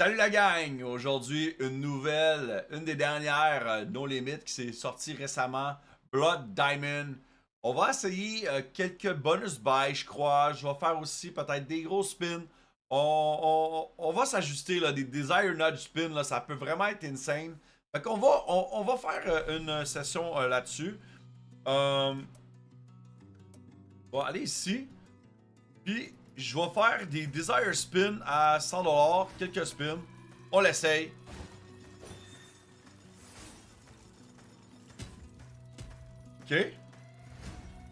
Salut la gang! Aujourd'hui, une des dernières No Limit qui s'est sortie récemment, Blood Diamond. On va essayer quelques bonus buys, je crois. Je vais faire aussi peut-être des gros spins. On va s'ajuster, là, des Desire Nudge spins, là, ça peut vraiment être insane. Fait qu'on on va faire une session là-dessus. Euh, on va aller ici. Puis, je vais faire des Desire Spins à 100$, quelques spins. On l'essaye. OK.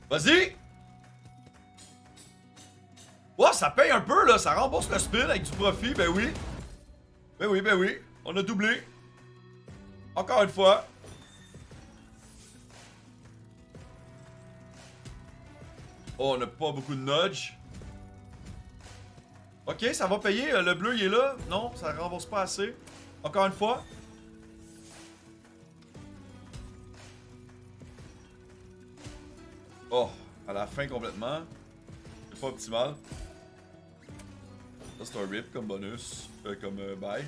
Vas-y! Ouais, ça paye un peu, là. Ça rembourse le spin avec du profit. Ben oui. Ben oui, ben oui. On a doublé. Encore une fois. Oh, on n'a pas beaucoup de nudge. OK, ça va payer. Le bleu, il est là. Non, ça rembourse pas assez. Encore une fois. Oh, à la fin complètement. C'est pas optimal. Ça, c'est un rip comme bonus. Comme buy.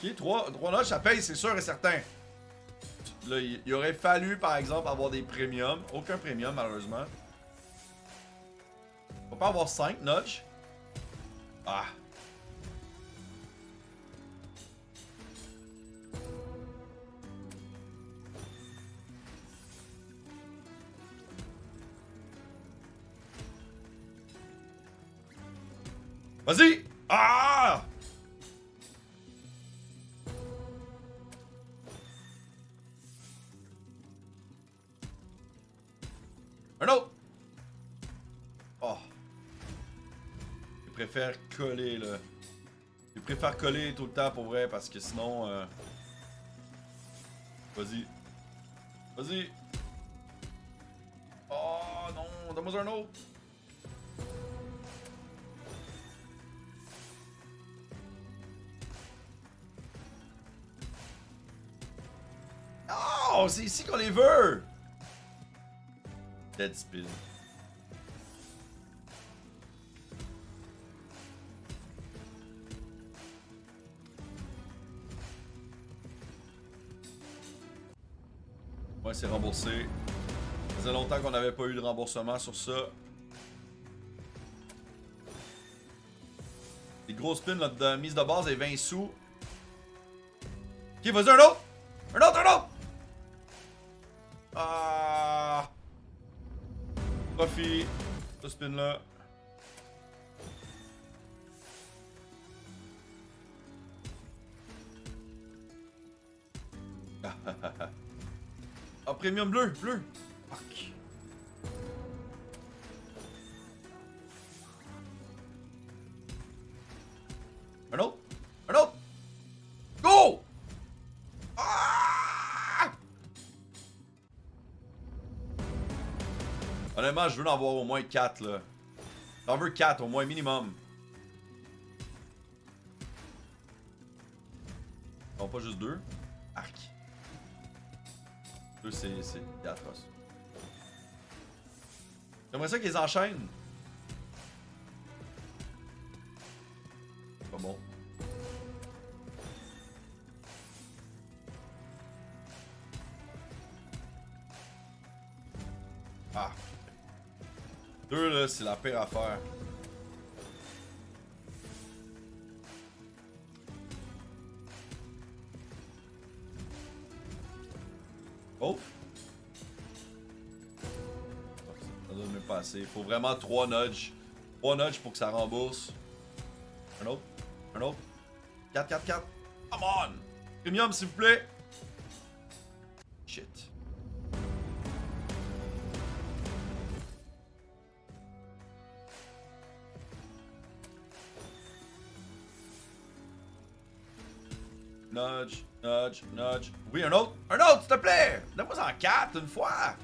Ok, 3 notches, ça paye, c'est sûr et certain. Là, il aurait fallu, par exemple, avoir des premiums. Aucun premium, malheureusement. On va pas avoir 5 notches. Ah. Vas-y! Ah! Un autre! Oh. Je préfère coller, là. Je préfère coller tout le temps pour vrai, parce que sinon... Vas-y. Vas-y! Oh non! Donne-moi un autre! Oh! C'est ici qu'on les veut! Dead spin. Ouais, c'est remboursé. Ça faisait longtemps qu'on n'avait pas eu de remboursement sur ça. Les gros spins, notre mise de base est 20 sous. Ok, vas-y, un autre! Un autre, un autre! Ah! Profit. Ce spin-là. Ah, premium bleu, bleu. Fuck. Un autre? Un autre? Go! Ah! Honnêtement, je veux en avoir au moins 4 là. J'en veux 4 au moins minimum. Non, pas juste 2. Arc. 2 c'est atroce. J'aimerais ça qu'ils enchaînent. Pas bon. Ah. 2 là, c'est la pire affaire. Oh! Ça doit même pas assez. Faut vraiment 3 nudges. 3 nudges pour que ça rembourse. Un autre. Un autre. 4, 4, 4. Come on! Premium, s'il vous plaît. Shit. Nudge, nudge, nudge. Oui, un autre. Un autre, s'il te plaît! Donne-moi en 4 une fois!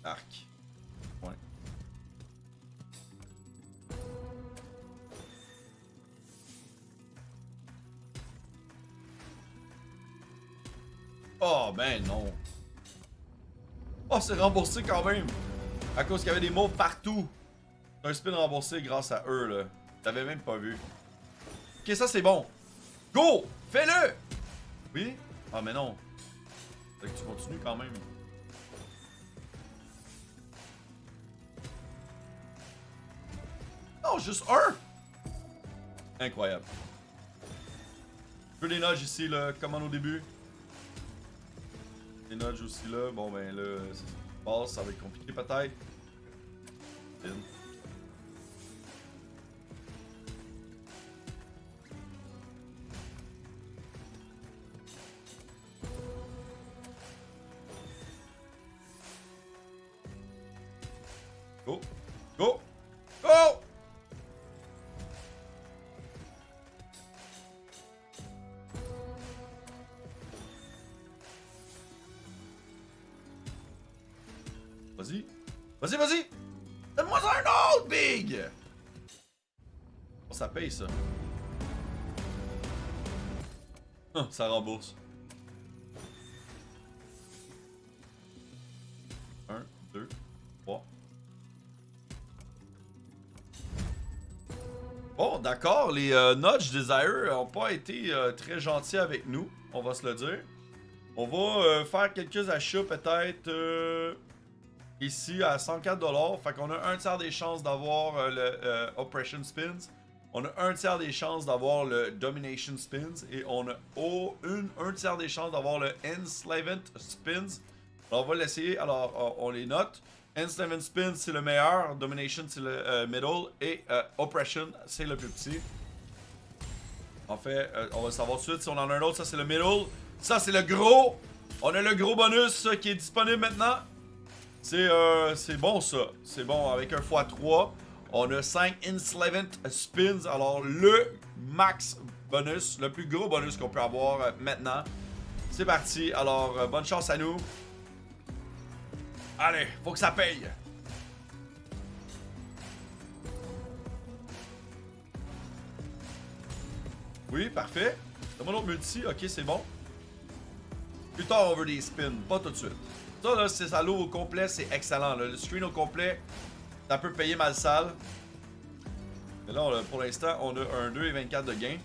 Arc. Ouais. Oh, ben non. Oh, c'est remboursé quand même. À cause qu'il y avait des mots partout. C'est un spin remboursé grâce à eux, là. T'avais même pas vu. Ok, ça c'est bon. Go! Fais-le! Oui? Ah, mais non. Fait que tu continues quand même. Non, juste un! Incroyable. Je veux des nudges ici, là, comme au début. Des nudges aussi, là. Bon, ben là, ça va être compliqué peut-être. Go! Go! Go! Vas-y. Vas-y, vas-y! Donne-moi un autre, Big! Oh, ça paye, ça. Ça rembourse. 1, 2, 3. Bon, d'accord, les Nudge Desire n'ont pas été très gentils avec nous, on va se le dire. On va faire quelques achats peut-être ici à 104$. Fait qu'on a un tiers des chances d'avoir le Oppression Spins. On a un tiers des chances d'avoir le Domination Spins. Et on a un tiers des chances d'avoir le Enslavement Spins. Alors on va l'essayer, alors on les note. Enslavement Spin, c'est le meilleur. Domination, c'est le middle. Et Oppression, c'est le plus petit. En fait, on va le savoir tout de suite si on en a un autre. Ça, c'est le middle. Ça, c'est le gros. On a le gros bonus qui est disponible maintenant. C'est bon, ça. C'est bon. Avec un x3, on a 5 Enslavement Spins. Alors, le max bonus, le plus gros bonus qu'on peut avoir maintenant. C'est parti. Alors, bonne chance à nous. Allez, faut que ça paye. Oui, parfait. Donne-moi l'autre multi. Ok, c'est bon. Plus tard, on veut des spins. Pas tout de suite. Ça, là, c'est ça l'eau au complet. C'est excellent. Là. Le screen au complet, ça peut payer mal sale. Mais là, pour l'instant, on a un 2 et 24 de gain.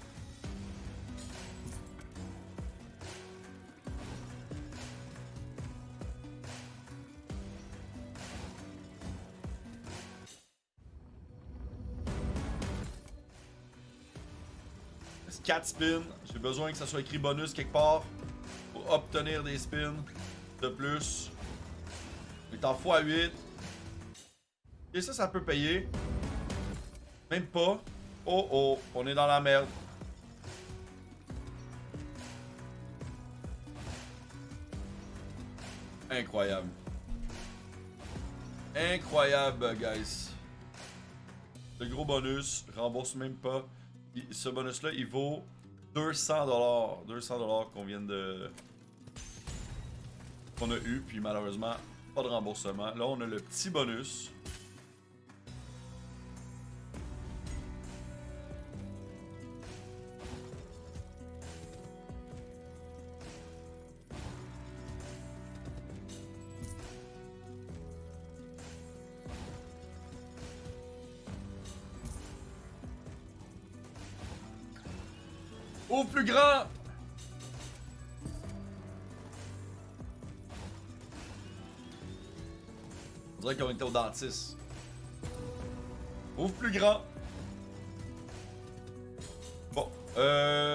C'est 4 spins. J'ai besoin que ça soit écrit bonus quelque part pour obtenir des spins de plus. On est en x8. Et ça peut payer. Même pas. Oh oh, on est dans la merde. Incroyable. Incroyable, guys. Le gros bonus, rembourse même pas. Ce bonus-là, il vaut 200$. 200$ qu'on vient de... qu'on a eu, puis malheureusement, pas de remboursement. Là, on a le petit bonus. Au plus grand! On dirait qu'on était au dentiste. Ouvre plus grand! Bon,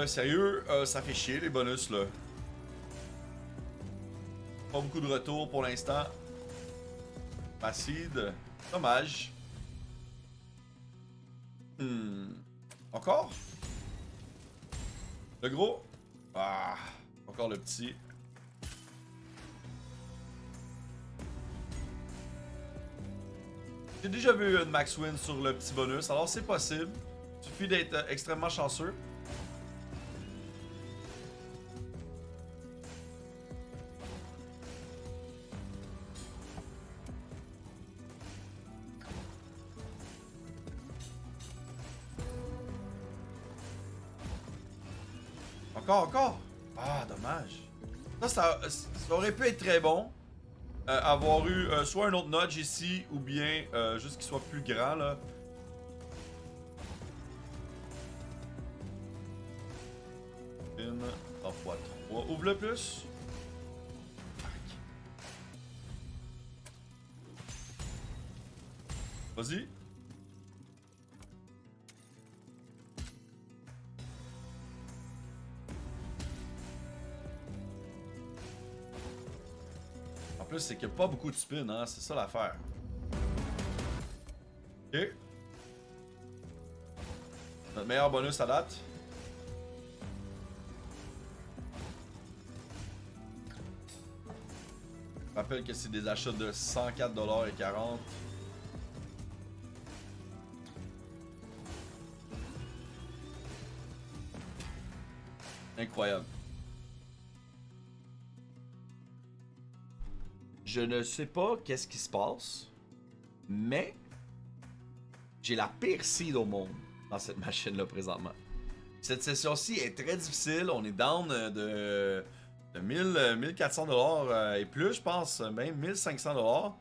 sérieux, ça fait chier les bonus là. Pas beaucoup de retour pour l'instant. Acide. Dommage. Encore? Le gros? Ah, encore le petit. J'ai déjà vu une max win sur le petit bonus, alors c'est possible. Il suffit d'être extrêmement chanceux. Encore, encore! Ah, dommage. Ça aurait pu être très bon. Avoir eu soit un autre notch ici, ou bien juste qu'il soit plus grand, là. Une, 3 fois 3. Ouvre le plus. Vas-y. En plus, c'est qu'il n'y a pas beaucoup de spin, hein. C'est ça l'affaire. Ok. Notre meilleur bonus à date. Je rappelle que c'est des achats de 104,40 $. Incroyable. Je ne sais pas qu'est-ce qui se passe, mais j'ai la pire seed au monde dans cette machine-là présentement. Cette session-ci est très difficile. On est down de 1400 $ et plus, je pense, même 1500 $.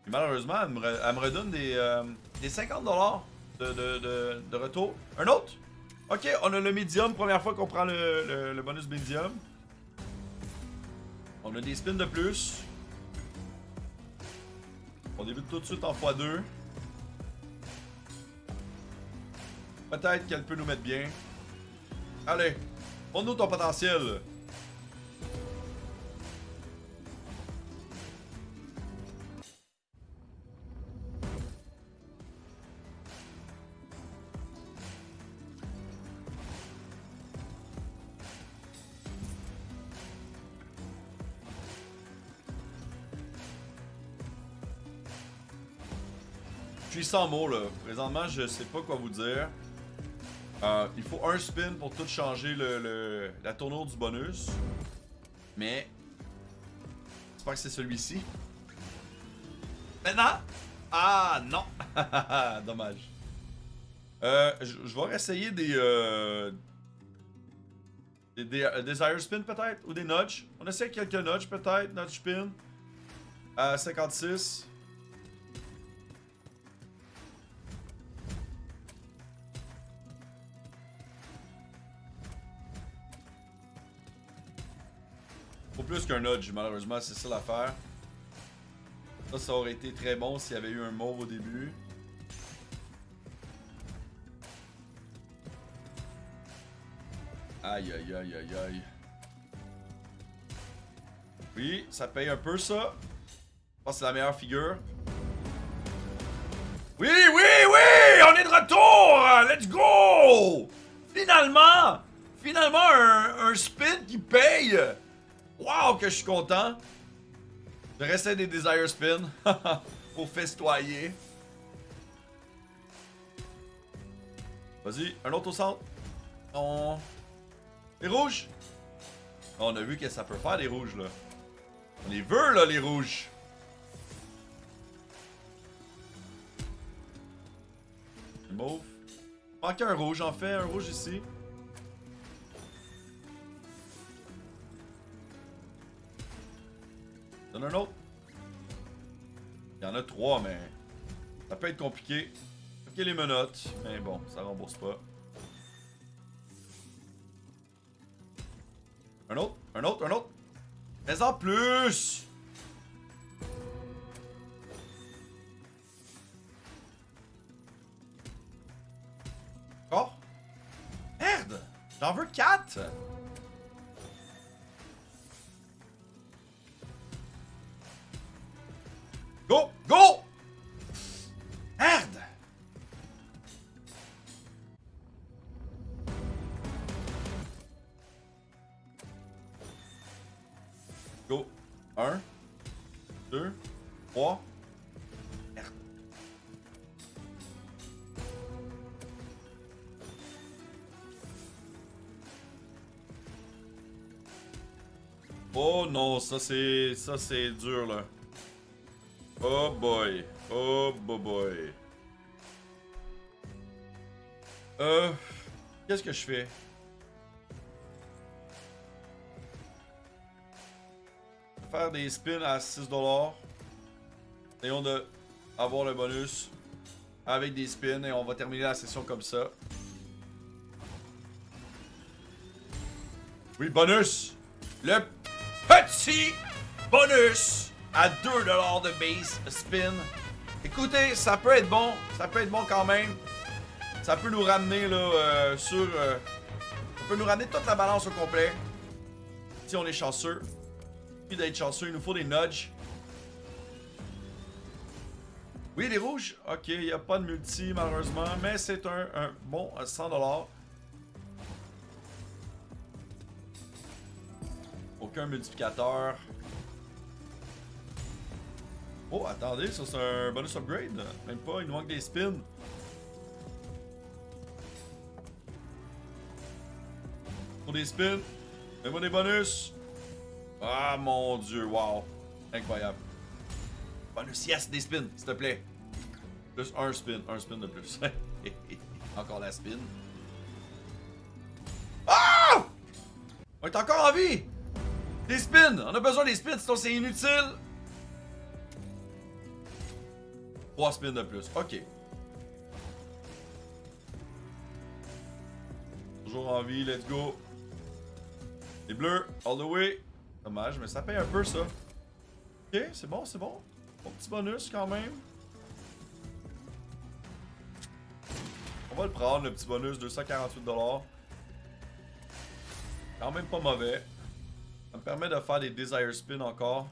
Et malheureusement, elle me redonne des 50 $ de retour. Un autre? Ok, on a le medium, première fois qu'on prend le bonus medium. On a des spins de plus. On débute tout de suite en x2. Peut-être qu'elle peut nous mettre bien. Allez, montre-nous ton potentiel. Je suis sans mots là. Présentement, je sais pas quoi vous dire. Il faut un spin pour tout changer la tournure du bonus. Mais j'espère que c'est celui-ci. Maintenant? Ah non! Dommage. Je vais réessayer des Desire Spin peut-être? Ou des Nudge. On essaie quelques Nudge peut-être. Nudge Spin. 56. Faut plus qu'un nudge, malheureusement, c'est ça l'affaire. Ça aurait été très bon s'il y avait eu un mauve au début. Aïe, aïe, aïe, aïe, aïe. Oui, ça paye un peu, ça. Je pense que c'est la meilleure figure. Oui, oui, oui! On est de retour! Let's go! Finalement! Finalement, un spin qui paye! Wow, que je suis content! Je restais des Desire Spin pour festoyer. Vas-y, un autre au centre. On... Les rouges! On a vu que ça peut faire, les rouges, là. On les veut, là, les rouges. Le mauve. Manque un rouge, en fait. Un rouge ici. Donne un autre. Il y en a 3, mais ça peut être compliqué. Ok, les menottes, mais bon, ça rembourse pas. Un autre, un autre, un autre. Mais en plus! Oh! Merde! J'en veux 4! Go! Go! Merde! Go! 1, 2, 3. Merde. Oh non, ça c'est dur là. Oh boy. Oh boy. Qu'est-ce que je fais? faire des spins à 6 Essayons de avoir le bonus avec des spins et on va terminer la session comme ça. Oui, bonus! Le petit bonus à 2 de base spin. Écoutez, ça peut être bon quand même. Ça peut nous ramener là ça peut nous ramener toute la balance au complet. Si on est chanceux. Puis d'être chanceux, il nous faut des nudges. Oui, les rouges. Ok, il n'y a pas de multi malheureusement, mais c'est un bon 100 $. Aucun multiplicateur. Oh, attendez, ça c'est un bonus upgrade. Même pas, il nous manque des spins. Pour des spins. Fais-moi des bonus. Ah mon dieu, wow. Incroyable. Bonus, yes, des spins, s'il te plaît. Plus un spin de plus. Encore la spin. Ah! On est encore en vie! Des spins! On a besoin des spins, sinon c'est inutile! 3 spins de plus, ok. Toujours en vie, let's go. Les bleus, all the way. Dommage, mais ça paye un peu ça. Ok, c'est bon, c'est bon. Bon petit bonus quand même. On va le prendre, le petit bonus, 248 $. Quand même pas mauvais. Ça me permet de faire des Desire Spin encore.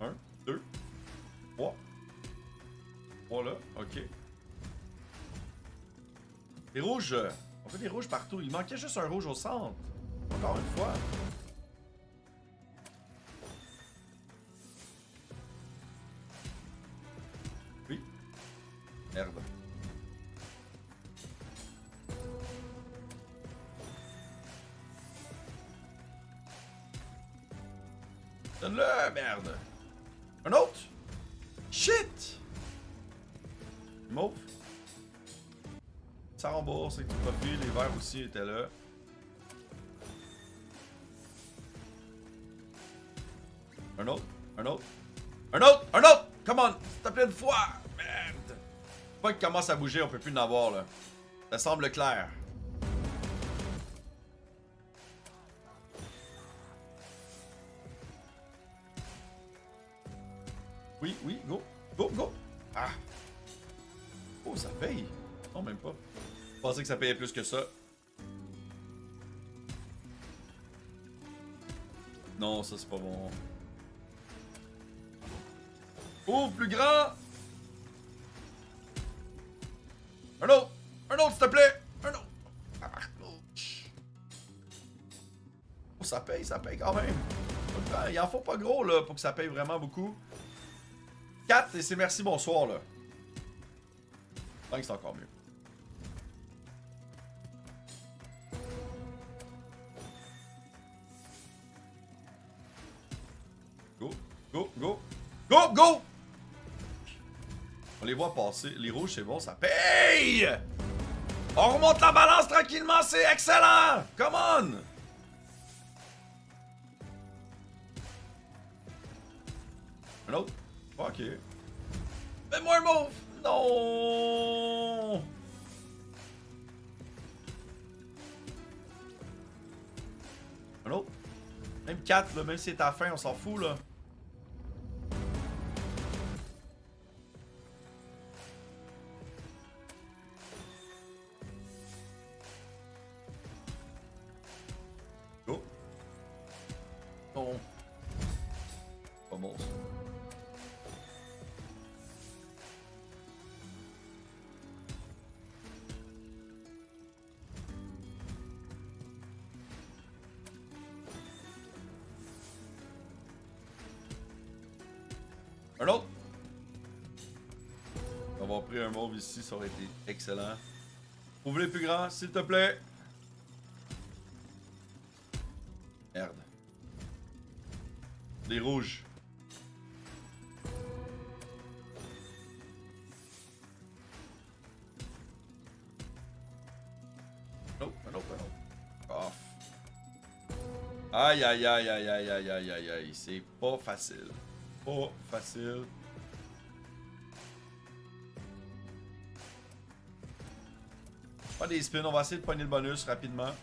Un, deux, trois. Voilà, ok. Les rouges, on fait des rouges partout. Il manquait juste un rouge au centre. Encore une fois. Oui. Merde. Donne-le, merde. Un autre? Shit! Mauve. Ça rembourse avec du profit. Les verts aussi étaient là. Un autre? Un autre? Un autre! Un autre! Come on! S'il te plaît une fois! Merde! Pas qu'il commence à bouger, on peut plus en avoir là. Ça semble clair. Oui, oui, go! Go, go! Ah! Oh, ça paye! Non, même pas. Je pensais que ça payait plus que ça. Non, ça c'est pas bon. Ouvre plus grand! Un autre! Un autre, s'il te plaît! Un autre! Ah, oh, ça paye quand même. Il en faut pas gros là pour que ça paye vraiment beaucoup. 4 et c'est merci, bonsoir là. 5 c'est encore mieux. Go, go, go, go, go! On les voit passer. Les rouges, c'est bon, ça paye! On remonte la balance tranquillement, c'est excellent! Come on! Un autre? Ok. Fais-moi un move! Non! Un autre? Même 4, là, même si c'est à la fin, on s'en fout, là. Go! Non. Pas bon, ça. Un autre? On va avoir pris un mauve ici, ça aurait été excellent. Ouvre les plus grands, s'il te plaît. Merde. Les rouges. Non, non, non. Aïe, aïe, aïe, aïe, aïe, aïe, aïe, aïe, aïe. C'est pas facile. Pas facile. Pas des spins, on va essayer de pogner le bonus rapidement.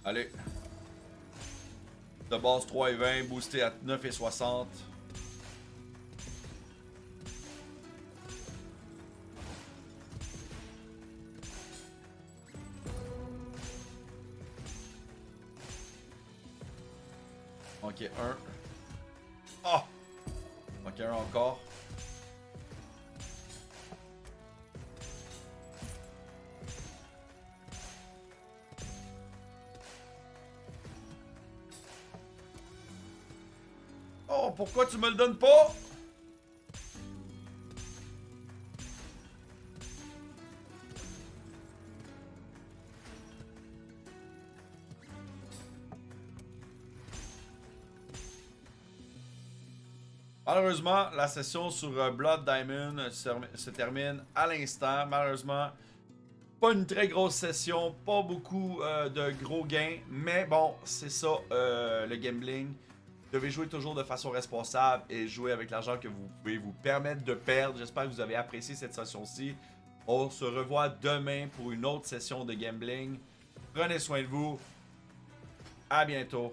Allez. De base 3,20, boosté à 9,60. Ok, un. Ah! Ok, un encore. Oh, pourquoi tu me le donnes pas? Malheureusement, la session sur Blood Diamond se termine à l'instant. Malheureusement, pas une très grosse session, pas beaucoup de gros gains, mais bon, c'est ça le gambling. Vous devez jouer toujours de façon responsable et jouer avec l'argent que vous pouvez vous permettre de perdre. J'espère que vous avez apprécié cette session-ci. On se revoit demain pour une autre session de gambling. Prenez soin de vous. À bientôt.